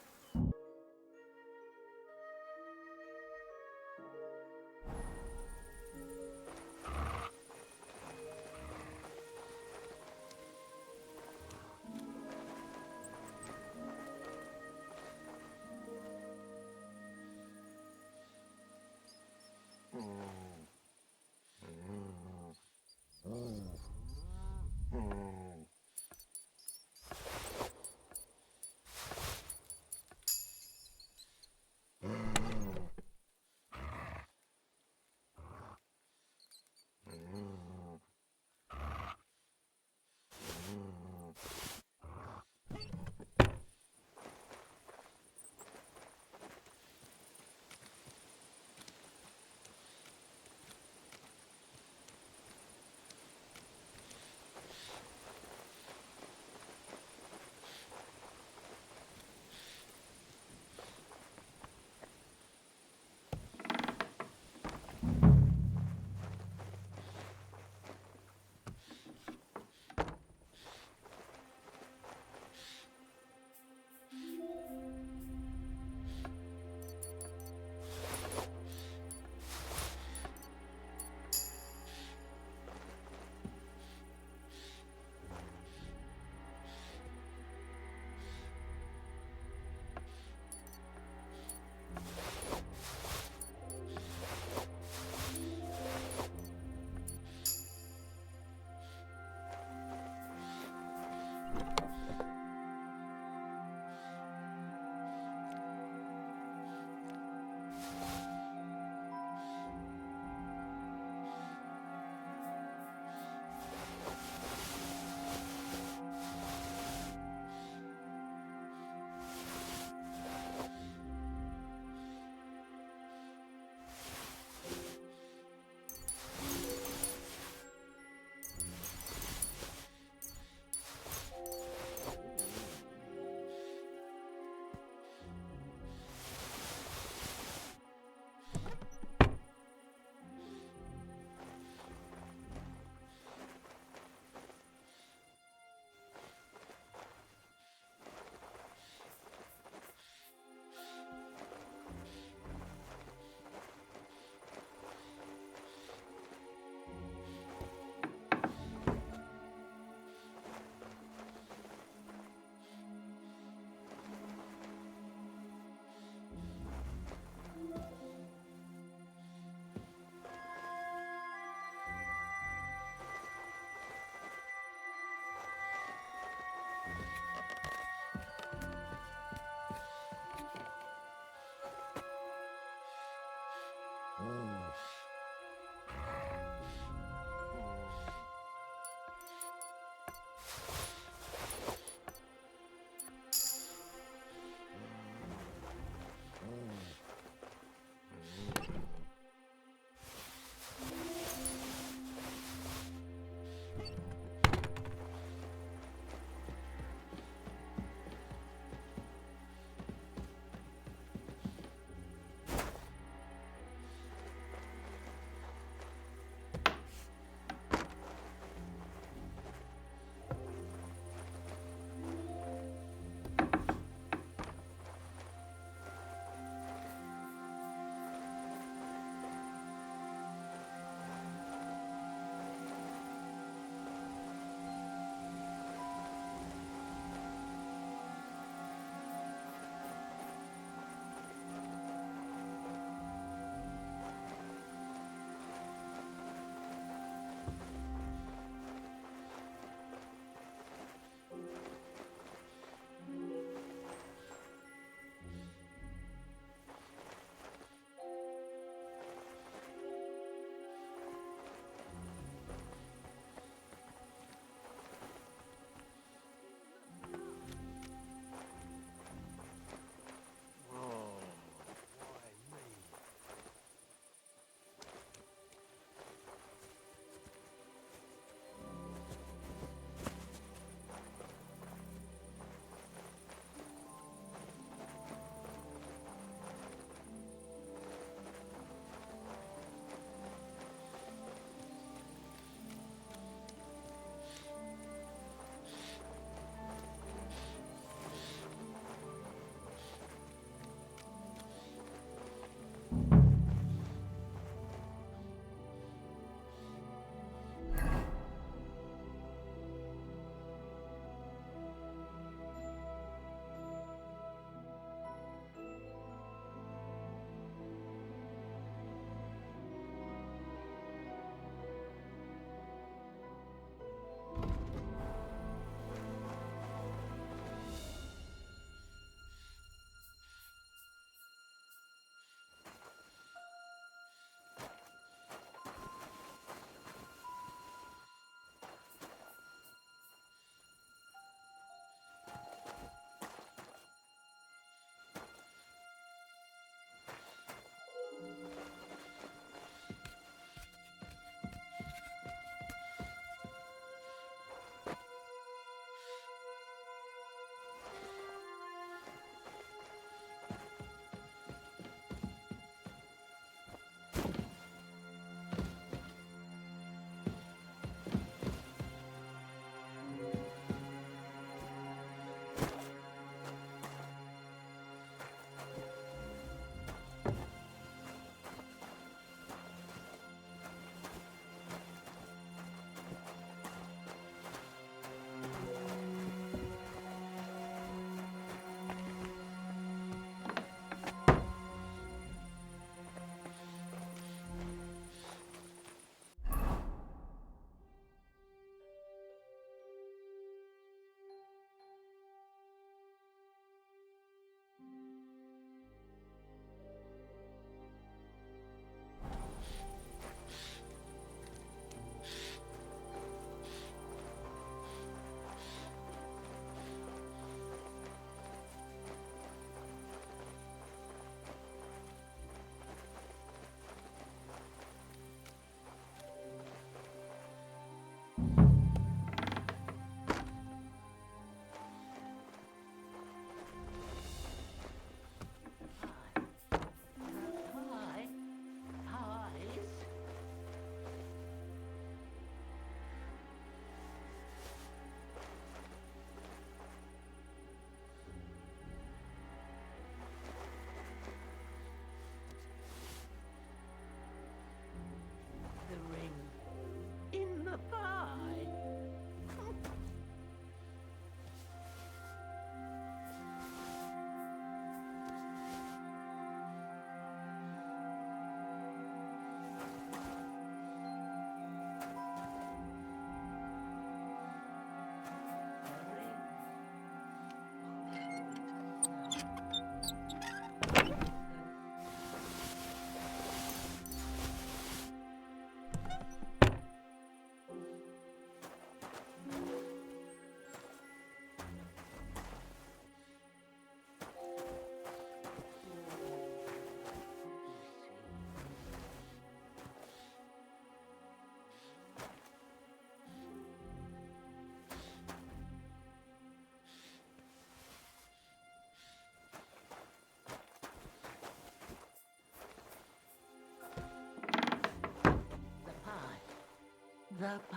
the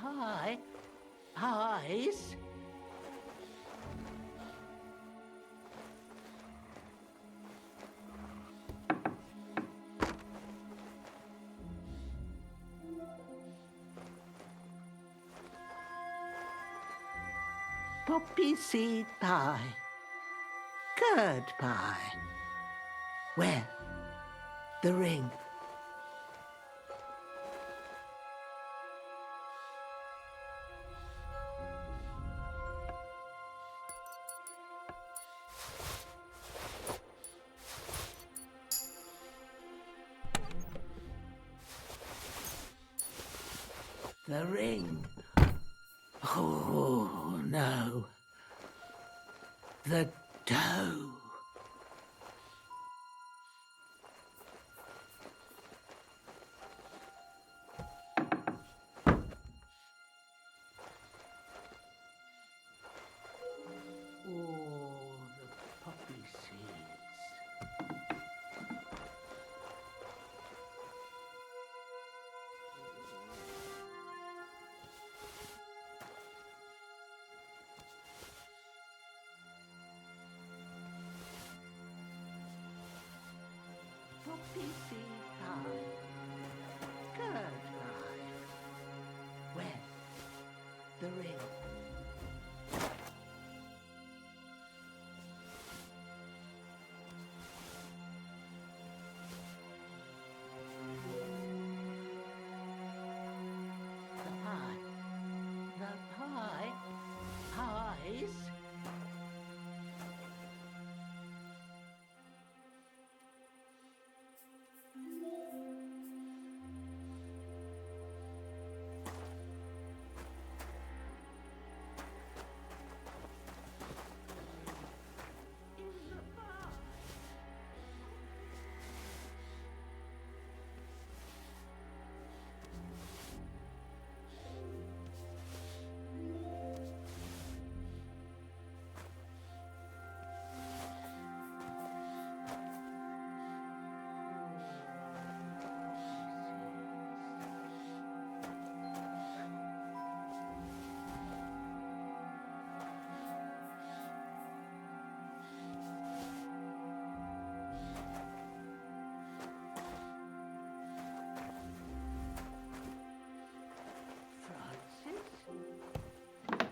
pies. Poppy seed pie. Curd pie. Where? The ring. The ring. Oh, no. The dough. Oh, the poppy seeds. Poppy seed pie. Curd pie. Where? The ring. The pie. The pie. Pies.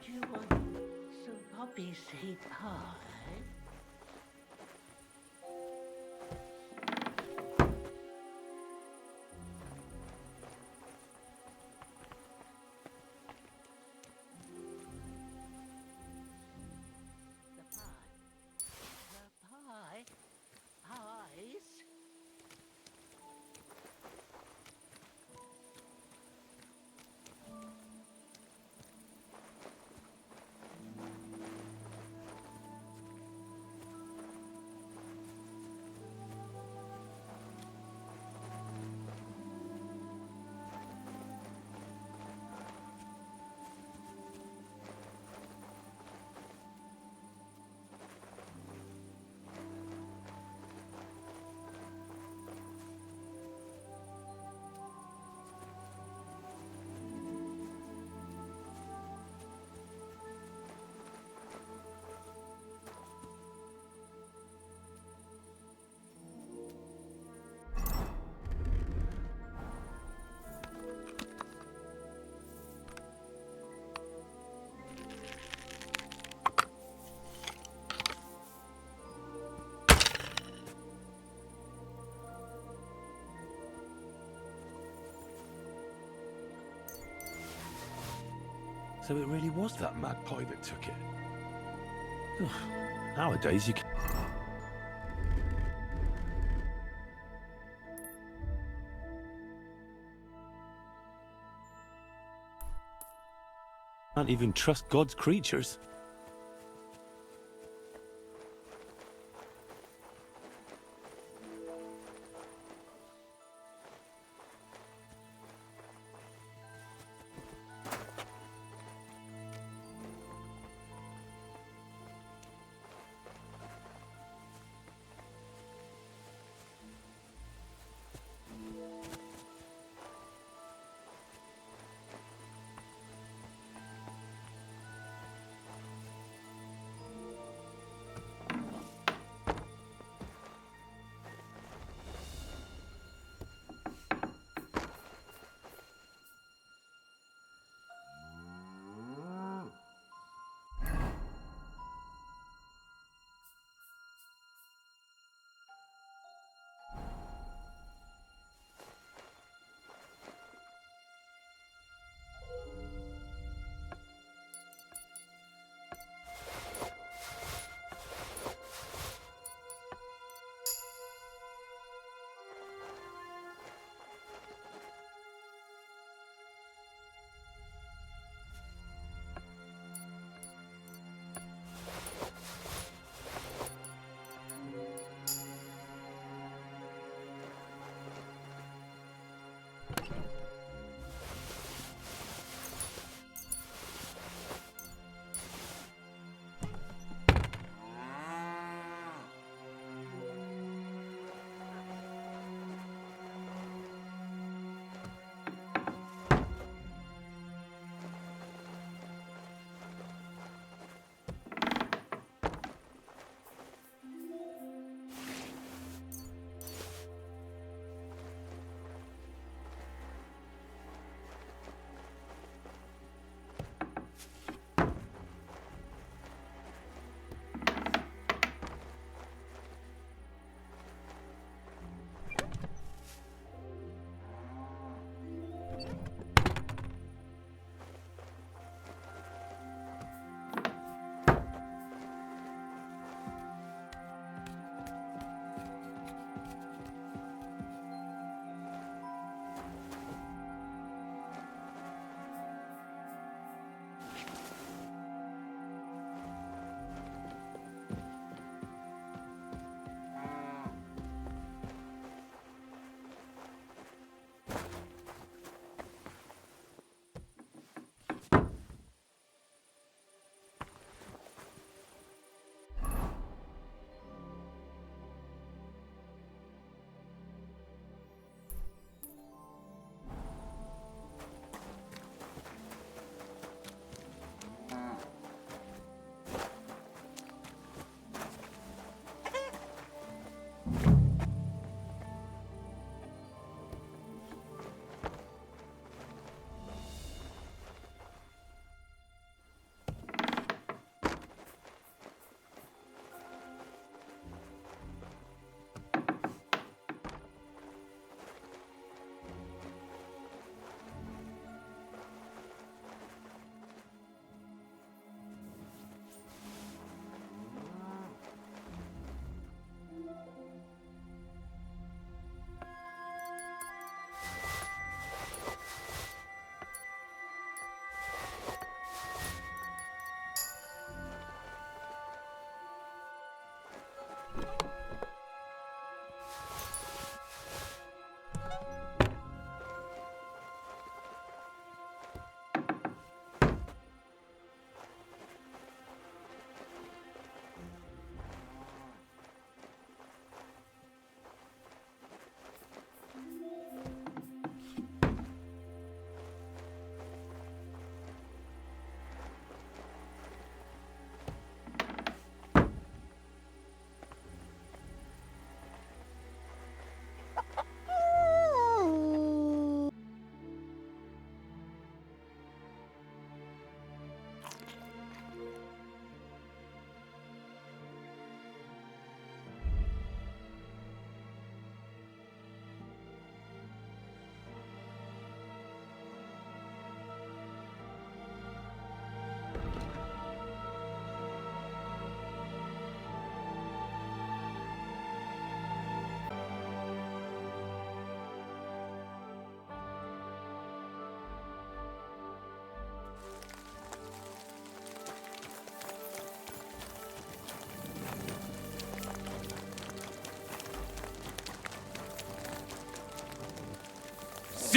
Do you want some poppy seed pie? The pie. Pies. So it really was that magpie that took it. Ugh, nowadays you can't even trust God's creatures.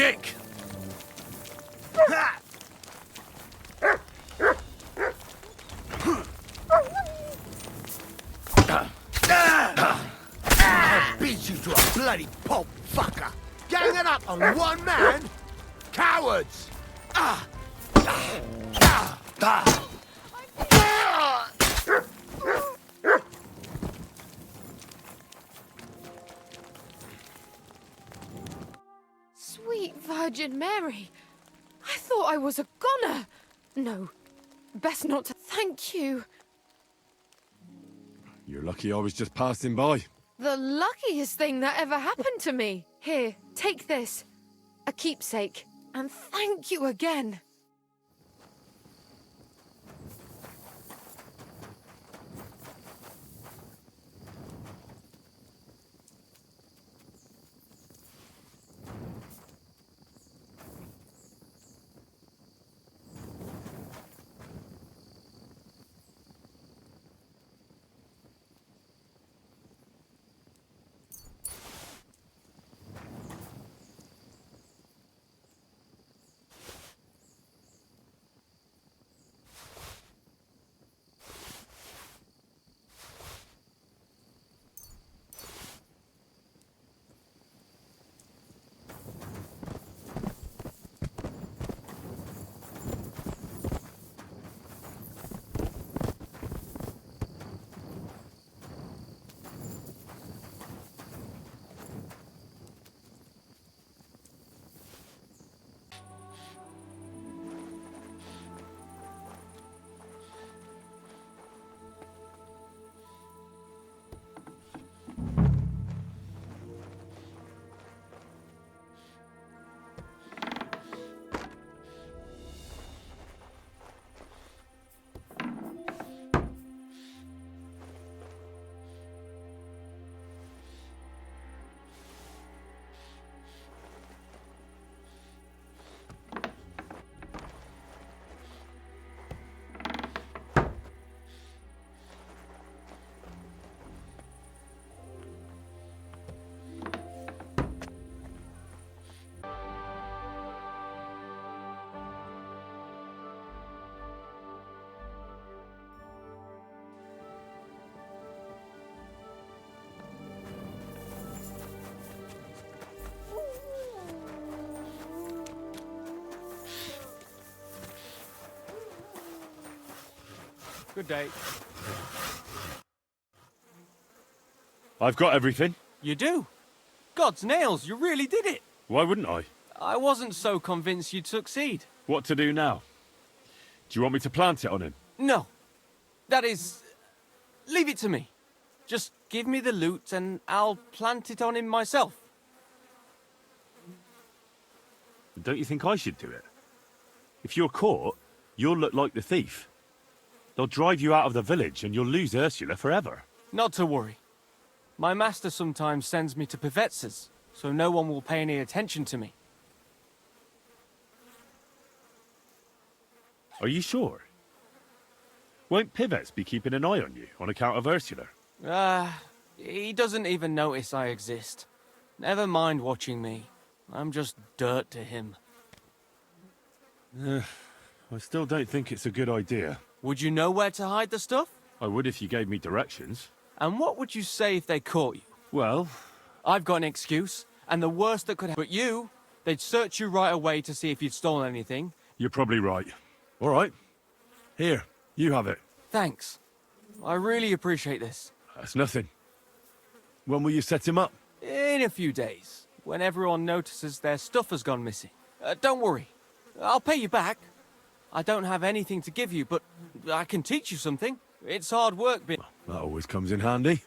dick! I'll beat you to a bloody pulp, fucker! Ganging up on one man? Cowards! Sweet Virgin Mary. I thought I was a goner. No, best not to. Thank you. You're lucky I was just passing by. The luckiest thing that ever happened to me. Here, take this. A keepsake. And thank you again. Good day. I've got everything. You do? God's nails, you really did it. Why wouldn't I? I wasn't so convinced you'd succeed. What to do now? Do you want me to plant it on him? No. That is... leave it to me. Just give me the loot and I'll plant it on him myself. Don't you think I should do it? If you're caught, you'll look like the thief. They'll drive you out of the village and you'll lose Ursula forever. Not to worry. My master sometimes sends me to Pevets's, so no one will pay any attention to me. Are you sure? Won't Pivets be keeping an eye on you on account of Ursula? He doesn't even notice I exist. Never mind watching me. I'm just dirt to him. I still don't think it's a good idea. Would you know where to hide the stuff? I would if you gave me directions. And what would you say if they caught you? Well... I've got an excuse, and the worst that could happen. But you, they'd search you right away to see if you'd stolen anything. You're probably right. All right. Here, you have it. Thanks. I really appreciate this. That's nothing. When will you set him up? In a few days, when everyone notices their stuff has gone missing. Don't worry. I'll pay you back. I don't have anything to give you, but I can teach you something. It's hard work, That always comes in handy.